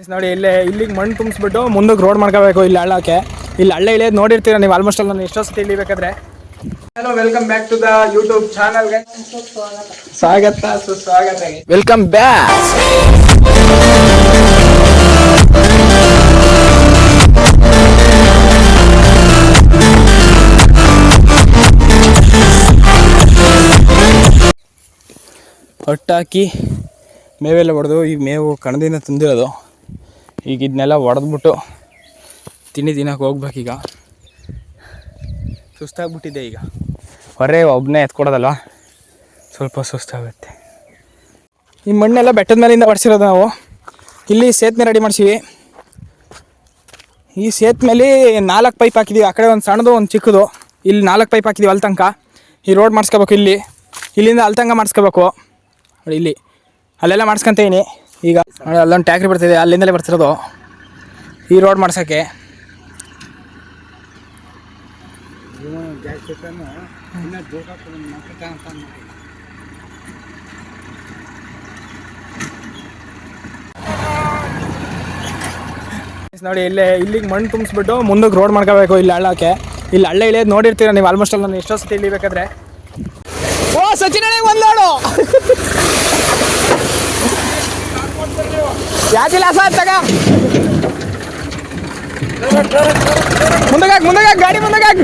ನೋಡಿ ಇಲ್ಲಿಗೆ ಮಣ್ಣು ತುಂಬಿಸ್ಬಿಟ್ಟು ಮುಂದಕ್ಕೆ ರೋಡ್ ಮಾಡ್ಕೋಬೇಕು. ಇಲ್ಲಿ ಹಳ್ಳಕ್ಕೆ ಇಲ್ಲಿ ಹಳ್ಳ ಇಳಿಯೋದು ನೋಡಿರ್ತೀರ ನೀವು ಆಲ್ಮೋಸ್ಟ್ ಅಲ್ಲಿ. ನಾನು ಎಷ್ಟೋ ಸತಿ ಇಳಿಬೇಕಾದ್ರೆ. Hello, welcome back to the YouTube ಚಾನಲ್ಗೆ ಸುಸ್ವಾಗತ. Welcome back. ಹೊಟ್ಟಾಕಿ ಮೇವೆಲ್ಲ ಹೊಡೆದು, ಈಗ ಮೇವು ಕಣದಿಂದ ತಂದಿರೋದು. ಈಗ ಇದನ್ನೆಲ್ಲ ಹೊಡೆದ್ಬಿಟ್ಟು ತಿನ್ನಕ್ಕೆ ಹೋಗ್ಬೇಕೀಗ. ಸುಸ್ತಾಗ್ಬಿಟ್ಟಿದೆ ಈಗ. ಹೊರೆ ಒಬ್ಬನೇ ಎತ್ಕೊಡೋದಲ್ವ, ಸ್ವಲ್ಪ ಸುಸ್ತಾಗುತ್ತೆ. ಈ ಮಣ್ಣೆಲ್ಲ ಬೆಟ್ಟದ ಮೇಲಿಂದ ಹೊಡ್ಸಿರೋದು ನಾವು. ಇಲ್ಲಿ ಸೇತುವೆ ರೆಡಿ ಮಾಡಿಸಿವಿ. ಈ ಸೇತುವೆ ಮೇಲೆ 4 ಪೈಪ್ ಹಾಕಿದ್ದೀವಿ. ಆ ಕಡೆ ಒಂದು ಸಣ್ಣದು, ಒಂದು ಚಿಕ್ಕದು. ಇಲ್ಲಿ 4 ಪೈಪ್ ಹಾಕಿದ್ದೀವಿ ಅಲ್ಲಿ ತನಕ. ಈ ರೋಡ್ ಮಾಡಿಸ್ಕೋಬೇಕು. ಇಲ್ಲಿಂದ ಅಲ್ಲಿ ತನಕ ಮಾಡಿಸ್ಕೋಬೇಕು. ನೋಡಿ ಇಲ್ಲಿ ಅಲ್ಲೆಲ್ಲ ಮಾಡಿಸ್ಕೊಂತೀನಿ. ಈಗ ನೋಡಿ ಅಲ್ಲೊಂದು ಟ್ಯಾಕ್ರಿ ಬರ್ತಿದೆ, ಅಲ್ಲಿಂದಲೇ ಬರ್ತಿರೋದು ಈ ರೋಡ್ ಮಾಡ್ಸೋಕ್ಕೆ. ನೋಡಿ ಇಲ್ಲಿಗೆ ಮಣ್ಣು ತುಂಬಿಸ್ಬಿಟ್ಟು ಮುಂದಕ್ಕೆ ರೋಡ್ ಮಾಡ್ಕೋಬೇಕು. ಇಲ್ಲಿ ಹಳ್ಳಕ್ಕೆ ಇಲ್ಲಿ ಹಳ್ಳ ಇಳಿಯೋದು ನೋಡಿರ್ತೀರ ನೀವು ಆಲ್ಮೋಸ್ಟ್ ಅಲ್ಲಿ. ನಾನು ಎಷ್ಟೋ ಸತಿ ಇಳಿಬೇಕಾದ್ರೆ. ಓ ಸಚಿನ್ ಒಂದು ನೋಡು ಯಾಕಿಲ್ಲ ಸರ್, ತಗ ಮುಂದಗಾಕ್ ಗಾಡಿ ಮುಂದಗಾಕ್.